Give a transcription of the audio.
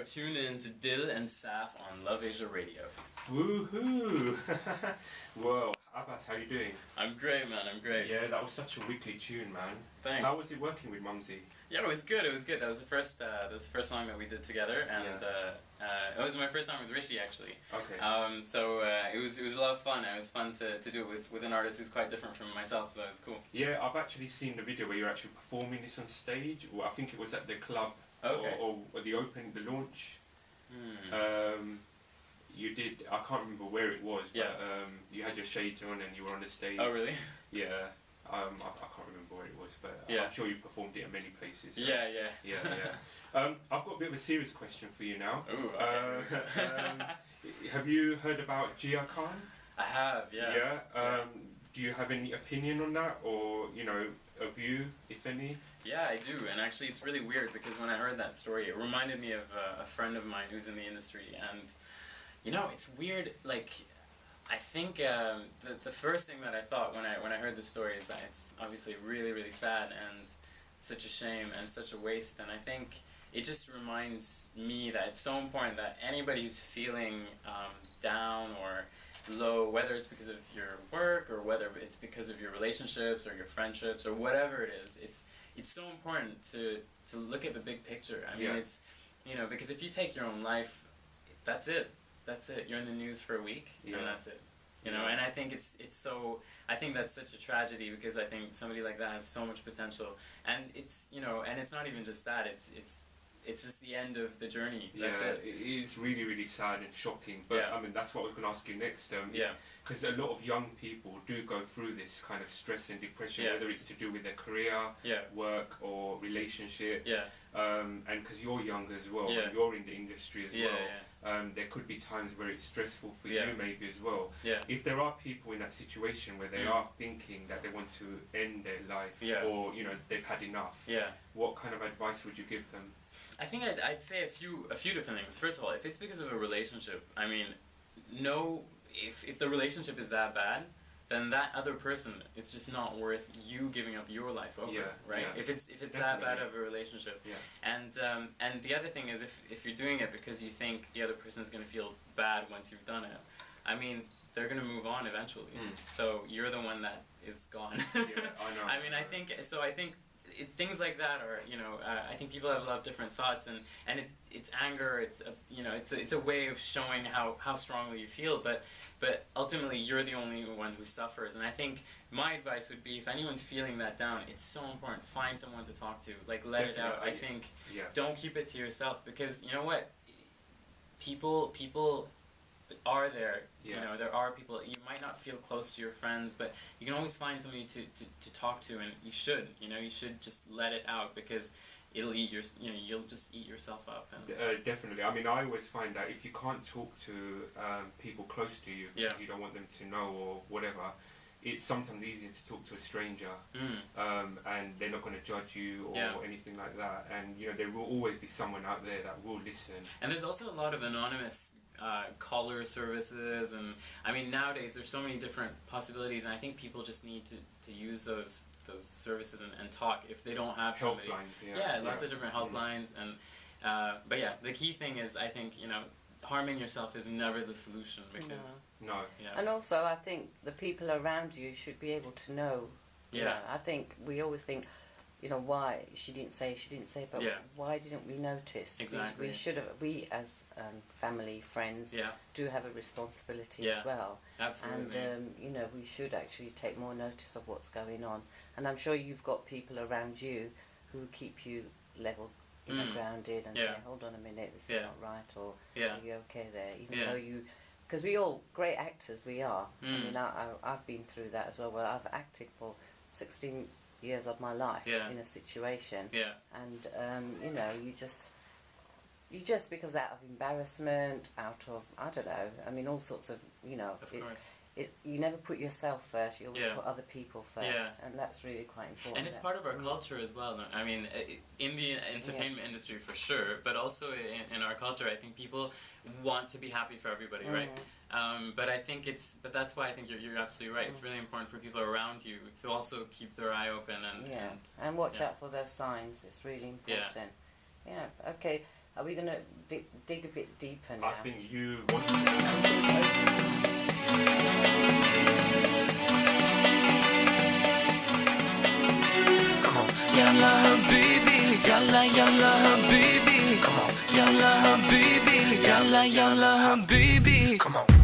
are tuned in to Dil and Saf on Love Asia Radio. Woohoo! Whoa, Abbas, how you doing? I'm great, man. I'm great. Yeah, that was such a wicked tune, man. Thanks. How was it working with Mumsy? Yeah, it was good. It was good. That was the first. That was the first song that we did together, and it was my first song with Rishi actually. Okay. So it was a lot of fun. It was fun to do it with an artist who's quite different from myself. So it was cool. Yeah, I've actually seen the video where you're actually performing this on stage. Well, I think it was at the club. Okay. Or the launch. You did. I can't remember where it was, but you had your shades on and you were on the stage. Oh, really? Yeah. I can't remember where it was, but yeah. I'm sure you've performed it at many places. Yeah. I've got a bit of a serious question for you now. Ooh, okay. Have you heard about Gia Khan? I have, yeah. Yeah. Do you have any opinion on that, or a view, if any? Yeah, I do, and actually it's really weird because when I heard that story, it reminded me of a friend of mine who's in the industry, and it's weird. Like, I think the first thing that I thought when I heard the story is that it's obviously really, really sad and such a shame and such a waste, and I think it just reminds me that it's so important that anybody who's feeling down or low, whether it's because of your work or whether it's because of your relationships or your friendships or whatever it is, it's so important to look at the big picture. I mean, it's because if you take your own life, that's it. You're in the news for a week, and that's it. And I think I think that's such a tragedy because I think somebody like that has so much potential, and it's and it's not even just that. It's just the end of the journey. That's it. It is really, really sad and shocking. But I mean, that's what I was going to ask you next. Because a lot of young people do go through this kind of stress and depression, whether it's to do with their career, work, or relationship. And because you're young as well, and you're in the industry as well, there could be times where it's stressful for you maybe as well. If there are people in that situation where they are thinking that they want to end their life, or they've had enough, what kind of advice would you give them? I think I'd say a few different things. First of all, if it's because of a relationship, I mean, if the relationship is that bad, then that other person, it's just not worth you giving up your life over, right? If it's that bad of a relationship, and the other thing is if you're doing it because you think the other person is going to feel bad once you've done it, I mean, they're going to move on eventually. So you're the one that is gone. I know. I mean, I think things like that are, I think people have a lot of different thoughts, and it's anger, it's a way of showing how strongly you feel, but ultimately you're the only one who suffers. And I think my advice would be, if anyone's feeling that down, it's so important, find someone to talk to, like let it out. I think don't keep it to yourself, because you know what, people are there. There are people. You might not feel close to your friends, but you can always find somebody to talk to, and you should. You should just let it out, because it'll eat you'll just eat yourself up. And definitely. I mean, I always find that if you can't talk to people close to you because you don't want them to know or whatever, it's sometimes easier to talk to a stranger, and they're not going to judge you or anything like that. And there will always be someone out there that will listen. And there's also a lot of anonymous caller services, and I mean, nowadays there's so many different possibilities, and I think people just need to use those services and talk if they don't have somebody. Helplines, lots of different helplines, and but the key thing is, I think harming yourself is never the solution, because and also I think the people around you should be able to know. I think we always think, why she didn't say, but why didn't we notice? Exactly. We should have. We as family, friends, do have a responsibility as well. Absolutely. And we should actually take more notice of what's going on. And I'm sure you've got people around you who keep you level, grounded, and say, hold on a minute, this is not right, or are you okay there? Even though because we all great actors, we are. I mean, I've been through that as well. Well, I've acted for 16 years of my life in a situation, and you just because out of embarrassment, out of I don't know, I mean, all sorts of Of course. You never put yourself first. You always put other people first, and that's really quite important. And it's part of our culture as well. I mean, in the entertainment industry for sure, but also in our culture, I think people want to be happy for everybody, right? But I think that's why I think you're absolutely right. It's really important for people around you to also keep their eye open and watch out for those signs. It's really important. Okay. Are we going to dig a bit deeper now? I think you want to. Come on, yalla habibi, yalla yalla habibi. Come on, yalla habibi, yalla yalla habibi. Come on.